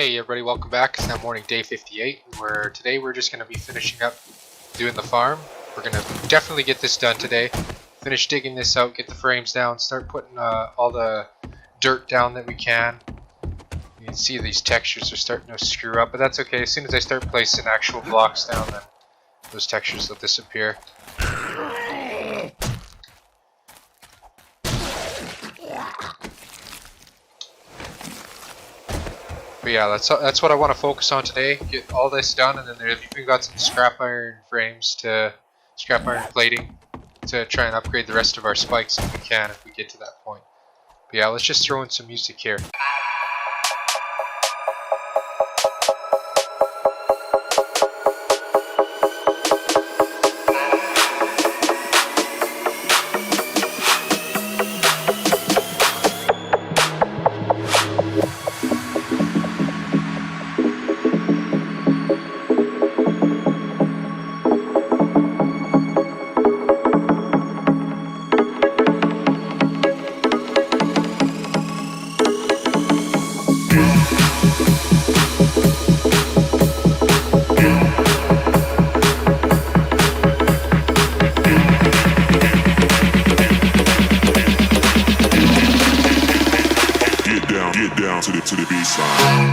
Hey everybody, welcome back. It's now morning day 58, where today we're just going to be finishing up doing the farm. We're going to definitely get this done today. Finish digging this out, get the frames down, start putting all the dirt down that we can. You can see these textures are starting to screw up, but that's okay. As soon as I start placing actual blocks down, then those textures will disappear. But yeah, that's what I want to focus on today. Get all this done, and then we've even got some scrap iron frames scrap iron plating to try and upgrade the rest of our spikes if we can, if we get to that point. But yeah, let's just throw in some music here. To the baseline.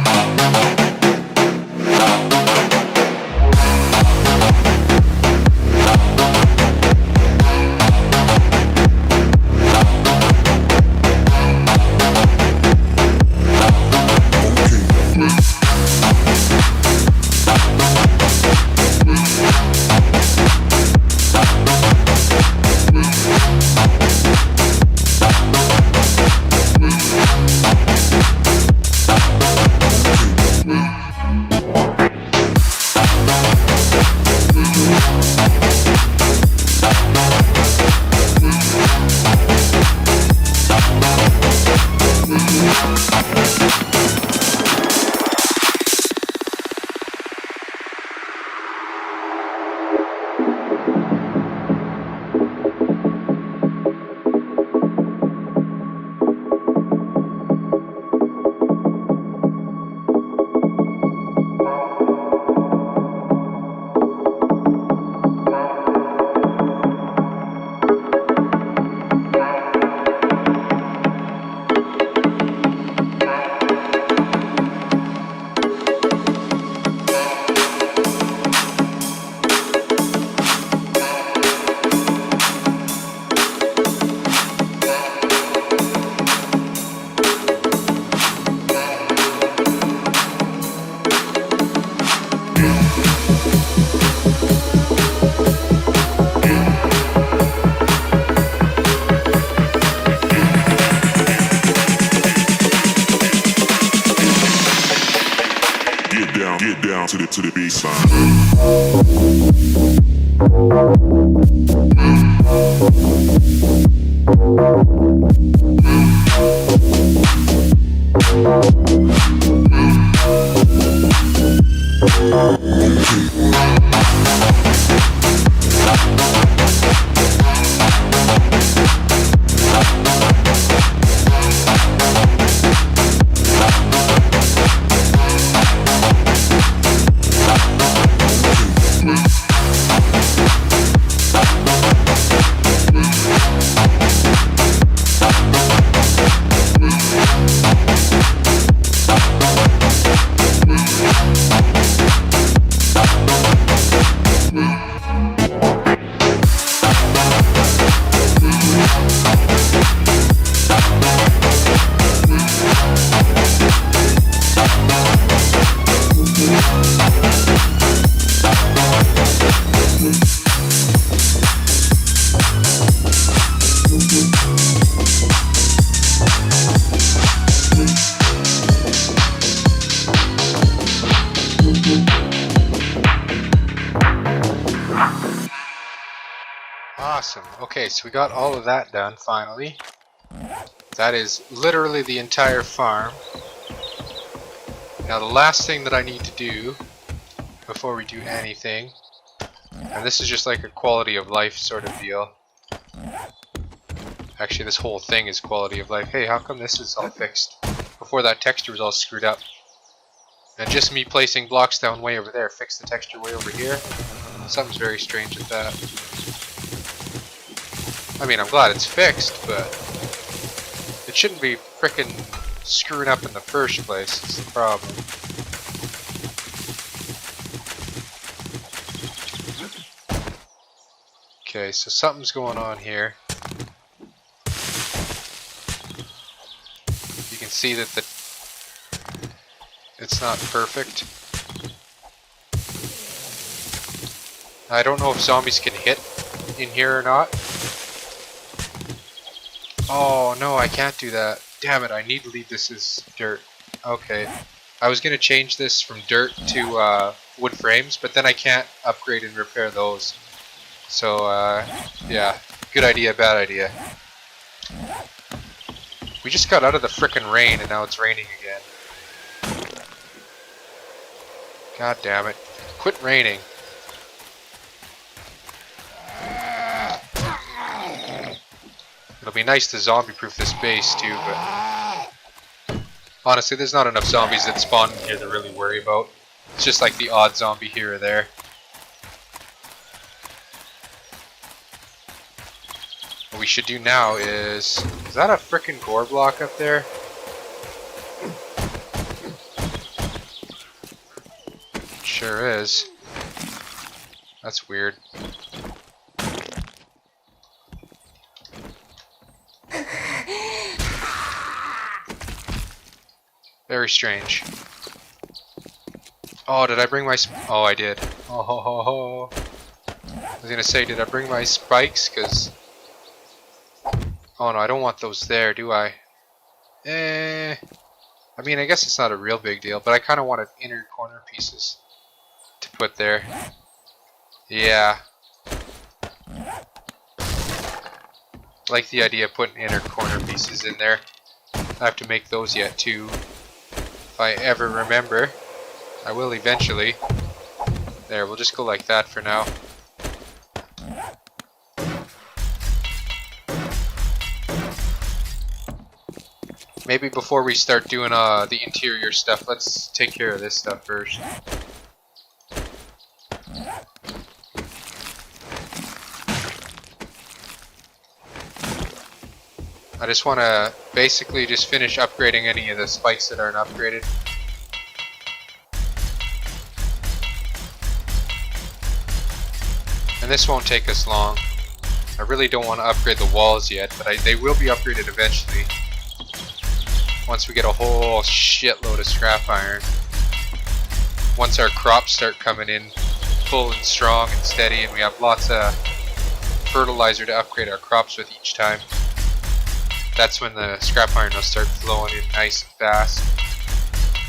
Get down to the baseline. Awesome. Okay, so we got all of that done finally. That is literally the entire farm. Now the last thing that I need to do before we do anything, and this is just like a quality of life sort of deal. Actually, this whole thing is quality of life. Hey, how come this is all fixed? Before that texture was all screwed up. And just me placing blocks down way over there fixed the texture way over here. Something's very strange with that. I mean, I'm glad it's fixed, but it shouldn't be frickin' screwing up in the first place. It's the problem. Okay, so something's going on here. You can see that it's not perfect. I don't know if zombies can hit in here or not. Oh no, I can't do that. Damn it, I need to leave this as dirt. Okay. I was gonna change this from dirt to wood frames, but then I can't upgrade and repair those. So, yeah. Good idea, bad idea. We just got out of the frickin' rain and now it's raining again. God damn it. Quit raining. It'll be nice to zombie-proof this base too, but honestly, there's not enough zombies that spawn in here to really worry about. It's just like the odd zombie here or there. What we should do now is that a frickin' gore block up there? It sure is. That's weird. Very strange. Oh, did I bring my oh, I did. Oh, ho, ho, ho. I was gonna say, did I bring my spikes? Cause oh no, I don't want those there, do I? I mean, I guess it's not a real big deal, but I kind of wanted inner corner pieces to put there. Yeah. I like the idea of putting inner corner pieces in there. I have to make those yet too. If I ever remember. I will eventually. There, we'll just go like that for now. Maybe before we start doing the interior stuff, let's take care of this stuff first. I just want to basically just finish upgrading any of the spikes that aren't upgraded. And this won't take us long. I really don't want to upgrade the walls yet, but they will be upgraded eventually. Once we get a whole shitload of scrap iron. Once our crops start coming in full and strong and steady, and we have lots of fertilizer to upgrade our crops with each time. That's when the scrap iron will start flowing in nice and fast,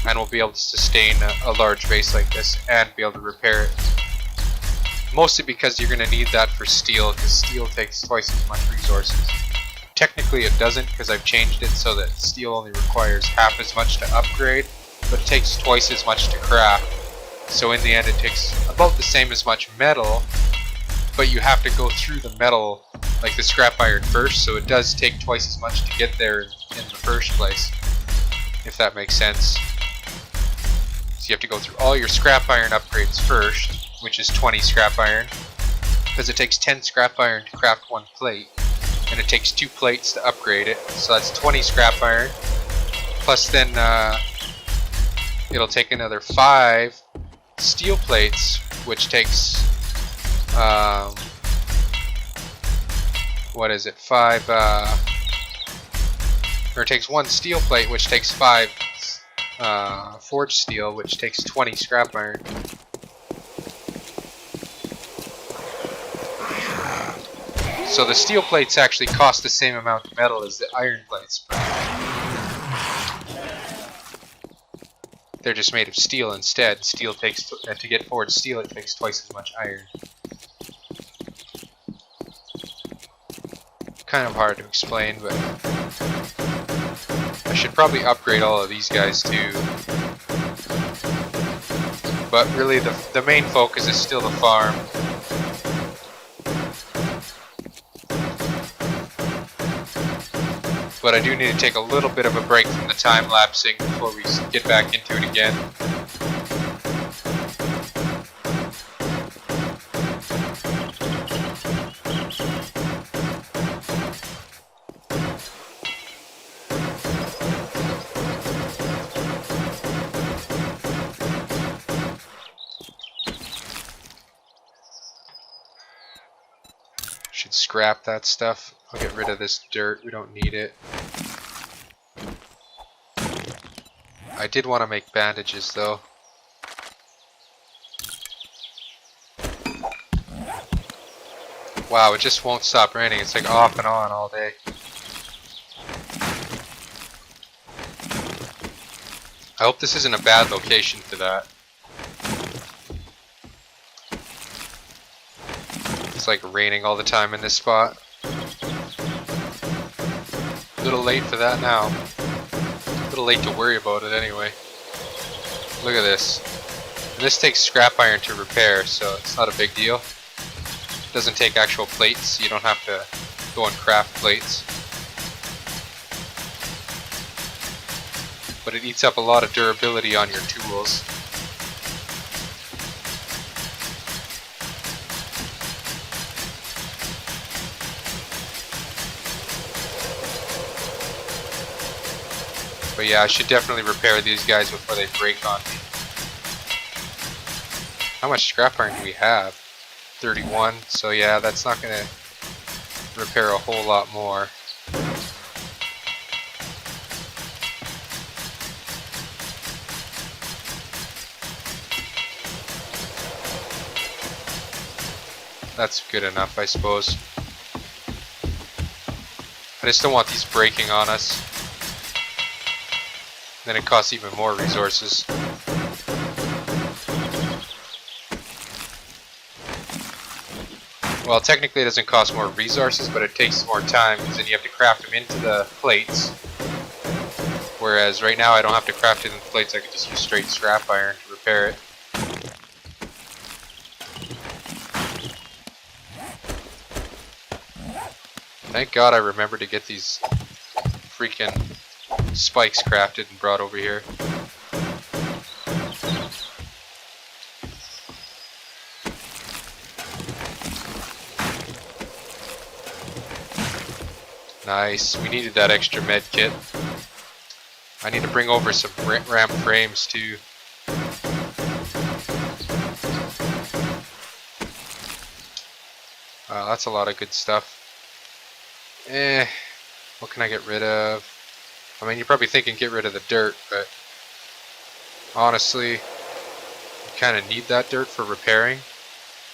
and we'll be able to sustain a large base like this and be able to repair it. Mostly because you're going to need that for steel, because steel takes twice as much resources. Technically it doesn't, because I've changed it so that steel only requires half as much to upgrade, but it takes twice as much to craft. So in the end it takes about the same as much metal, but you have to go through the metal, like the scrap iron first, so it does take twice as much to get there in the first place, if that makes sense. So you have to go through all your scrap iron upgrades first, which is 20 scrap iron, because it takes 10 scrap iron to craft one plate, and it takes 2 plates to upgrade it, so that's 20 scrap iron, plus then it'll take another 5 steel plates, which takes what is it, 5 or it takes 1 steel plate, which takes 5 forged steel, which takes 20 scrap iron. So the steel plates actually cost the same amount of metal as the iron plates, but they're just made of steel instead. Steel takes, to get forged steel, it takes twice as much iron. Kind of hard to explain, but I should probably upgrade all of these guys too. But really the main focus is still the farm. But I do need to take a little bit of a break from the time lapsing before we get back into it again. Should scrap that stuff. I'll get rid of this dirt. We don't need it. I did want to make bandages though. Wow, it just won't stop raining. It's like off and on all day. I hope this isn't a bad location for that. It's like raining all the time in this spot. A little late for that now. A little late to worry about it anyway. Look at this. And this takes scrap iron to repair, so it's not a big deal. It doesn't take actual plates, so you don't have to go and craft plates. But it eats up a lot of durability on your tools. But yeah, I should definitely repair these guys before they break on me. How much scrap iron do we have? 31, so yeah, that's not going to repair a whole lot more. That's good enough, I suppose. I just don't want these breaking on us. Then it costs even more resources. Well, technically it doesn't cost more resources, but it takes more time because then you have to craft them into the plates. Whereas right now I don't have to craft it into plates, I can just use straight scrap iron to repair it. Thank God I remembered to get these freaking spikes crafted and brought over here. Nice. We needed that extra med kit. I need to bring over some ramp frames too. That's a lot of good stuff. What can I get rid of? I mean, you're probably thinking get rid of the dirt, but honestly, you kind of need that dirt for repairing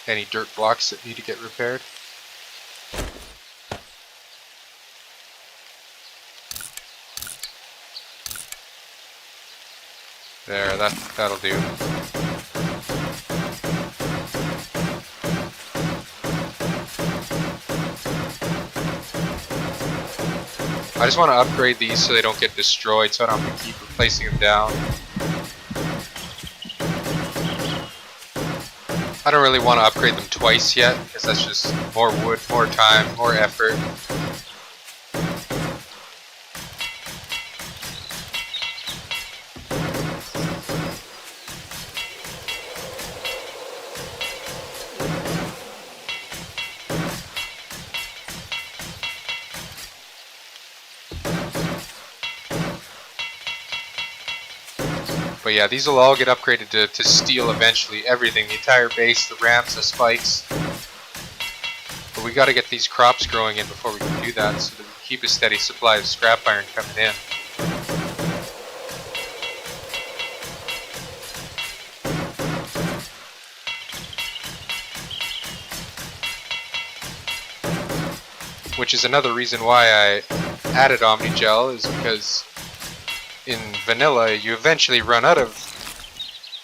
any dirt blocks that need to get repaired. There, that'll do. I just want to upgrade these so they don't get destroyed, so I don't have to keep replacing them down. I don't really want to upgrade them twice yet, because that's just more wood, more time, more effort. But yeah, these will all get upgraded to steel eventually. Everything, the entire base, the ramps, the spikes. But we got to get these crops growing in before we can do that, so that we keep a steady supply of scrap iron coming in. Which is another reason why I added Omnigel, is because in vanilla, you eventually run out of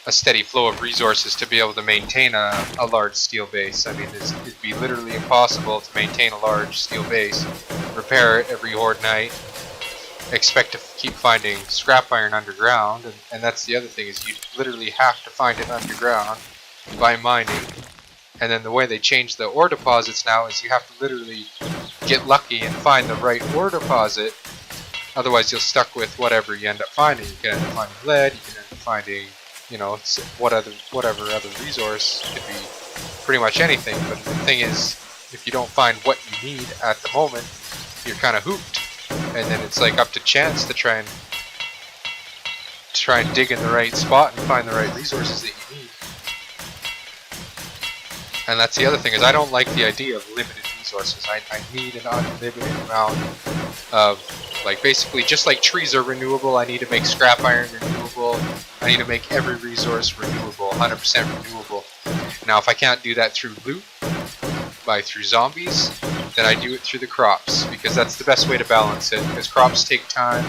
a steady flow of resources to be able to maintain a large steel base. I mean, it'd be literally impossible to maintain a large steel base, repair it every horde night, expect to keep finding scrap iron underground, and that's the other thing, is you literally have to find it underground by mining. And then the way they change the ore deposits now is you have to literally get lucky and find the right ore deposit. Otherwise, you're stuck with whatever you end up finding. You can end up finding lead, you can end up finding, you know, whatever other resource. Could be pretty much anything. But the thing is, if you don't find what you need at the moment, you're kind of hooped. And then it's like up to chance to try and dig in the right spot and find the right resources that you need. And that's the other thing, is I don't like the idea of limited resources. resources. I need an unlimited amount of, like, basically just like trees are renewable, I need to make scrap iron renewable. I need to make every resource renewable, 100% renewable. Now if I can't do that through loot, through zombies, then I do it through the crops, because that's the best way to balance it, because crops take time.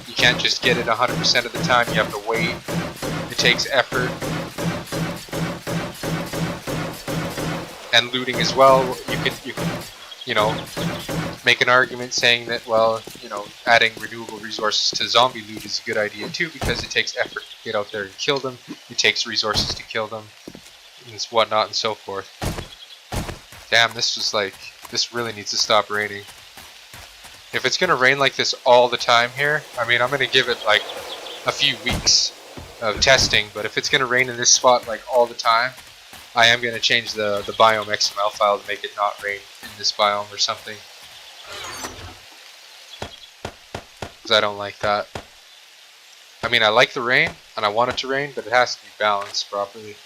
You can't just get it 100% of the time, you have to wait. It takes effort. And looting as well, you can, you know, make an argument saying that, well, you know, adding renewable resources to zombie loot is a good idea too, because it takes effort to get out there and kill them. It takes resources to kill them, and whatnot and so forth. Damn, this really needs to stop raining. If it's gonna rain like this all the time here, I mean, I'm gonna give it like a few weeks of testing, but if it's gonna rain in this spot like all the time, I am gonna change the biome XML file to make it not rain in this biome or something. Because I don't like that. I mean, I like the rain, and I want it to rain, but it has to be balanced properly.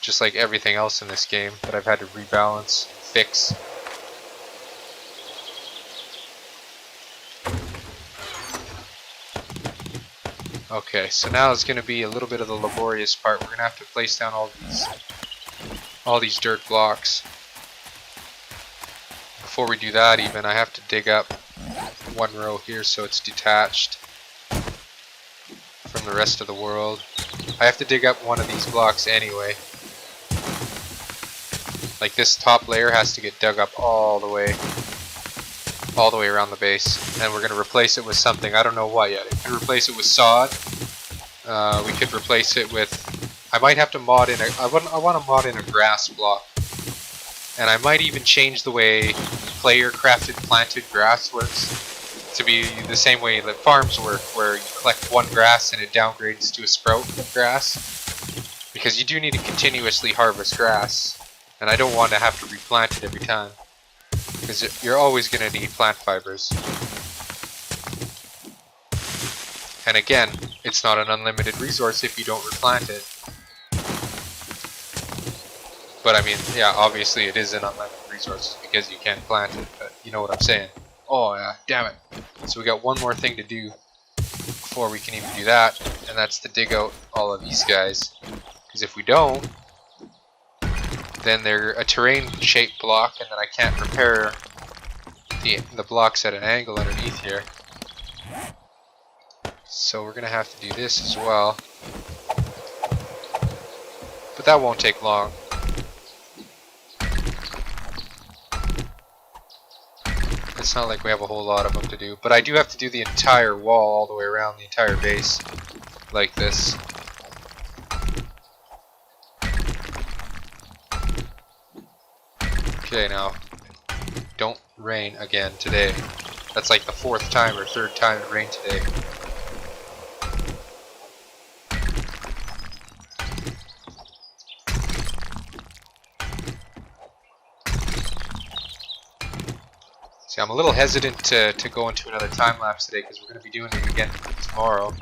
Just like everything else in this game that I've had to rebalance, fix. Okay, so now it's going to be a little bit of the laborious part. We're going to have to place down all these dirt blocks. Before we do that even, I have to dig up one row here so it's detached from the rest of the world. I have to dig up one of these blocks anyway. Like this top layer has to get dug up all the way around the base, and we're going to replace it with something. I don't know what yet. We could replace it with sod. We could replace it with, I might have to mod in I want to mod in a grass block, and I might even change the way player crafted planted grass works to be the same way that farms work, where you collect one grass and it downgrades to a sprout of grass, because you do need to continuously harvest grass. And I don't want to have to replant it every time, because you're always going to need plant fibers. And again, it's not an unlimited resource if you don't replant it. But I mean, yeah, obviously it is an unlimited resource because you can plant it, but you know what I'm saying. Oh yeah, damn it. So we got one more thing to do before we can even do that, and that's to dig out all of these guys. Because if we don't, then they're a terrain-shaped block, and then I can't repair the blocks at an angle underneath here. So we're gonna have to do this as well. But that won't take long. It's not like we have a whole lot of them to do. But I do have to do the entire wall all the way around the entire base. Like this. Okay, now, don't rain again today. That's like the 4th time or 3rd time it rained today. See, I'm a little hesitant to go into another time lapse today because we're going to be doing it again tomorrow.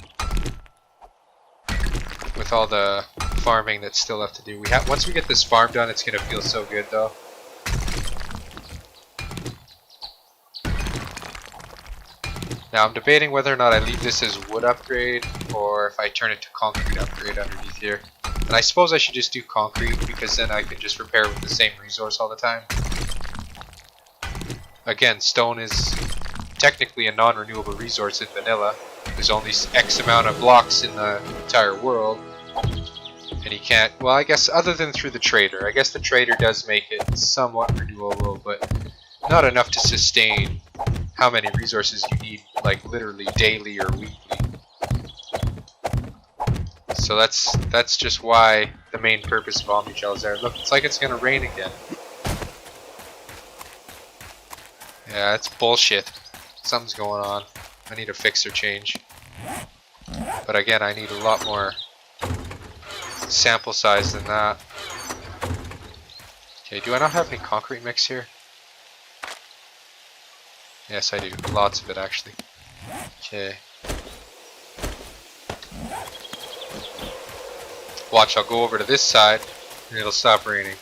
With all the farming that's still left to do. Once we get this farm done, it's going to feel so good though. Now I'm debating whether or not I leave this as wood upgrade or if I turn it to concrete upgrade underneath here. And I suppose I should just do concrete because then I can just repair with the same resource all the time. Again, stone is technically a non-renewable resource in vanilla. There's only X amount of blocks in the entire world. And you can't, well I guess other than through the trader. I guess the trader does make it somewhat renewable, but not enough to sustain how many resources you need, like literally daily or weekly. So that's just why the main purpose of Omni Gel is there. Look, it's like it's gonna rain again. Yeah, it's bullshit. Something's going on. I need a fix or change. But again, I need a lot more sample size than that. Okay, do I not have any concrete mix here? Yes, I do. Lots of it, actually. Okay. Watch, I'll go over to this side, and it'll stop raining.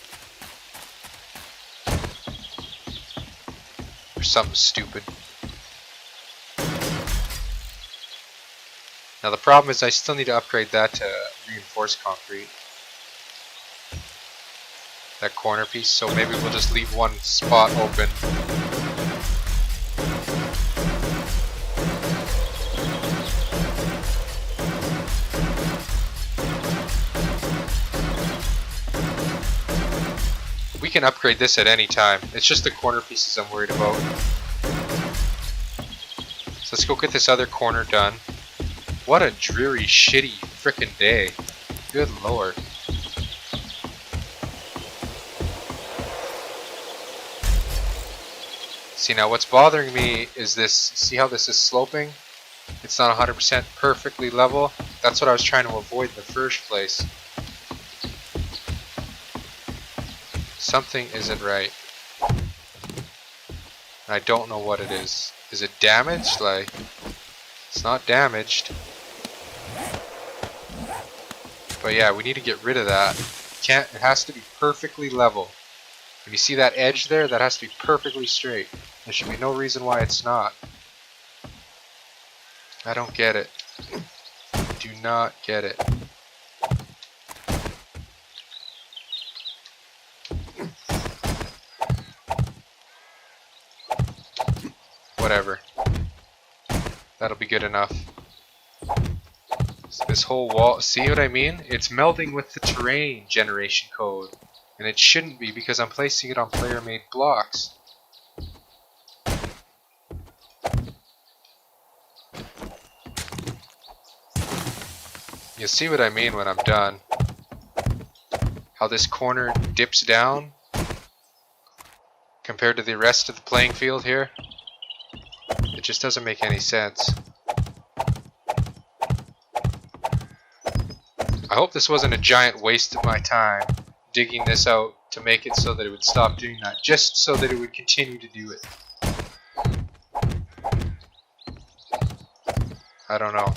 something stupid. Now the problem is I still need to upgrade that to reinforced concrete. That corner piece, so maybe we'll just leave one spot open. We can upgrade this at any time. It's just the corner pieces I'm worried about. So let's go get this other corner done. What a dreary, shitty frickin' day. Good lord. See, now what's bothering me is this. See how this is sloping? It's not 100% perfectly level. That's what I was trying to avoid in the first place. Something isn't right. I don't know what it is. Is it damaged? Like, it's not damaged. But yeah, we need to get rid of that. It has to be perfectly level. When you see that edge there, that has to be perfectly straight. There should be no reason why it's not. I don't get it. Do not get it. Whatever. That'll be good enough. So this whole wall, see what I mean? It's melding with the terrain generation code. And it shouldn't be because I'm placing it on player-made blocks. You'll see what I mean when I'm done. How this corner dips down compared to the rest of the playing field here. It just doesn't make any sense. I hope this wasn't a giant waste of my time digging this out to make it so that it would stop doing that, just so that it would continue to do it. I don't know.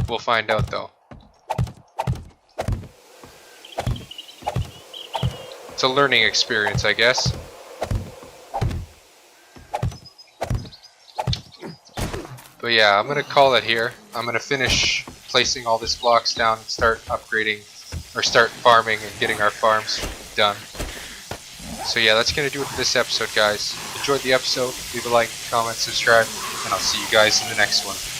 We'll find out though. It's a learning experience, I guess. But yeah, I'm gonna call it here. I'm gonna finish placing all these blocks down and start upgrading, or start farming and getting our farms done. So yeah, that's gonna do it for this episode, guys. Enjoyed the episode, leave a like, comment, subscribe, and I'll see you guys in the next one.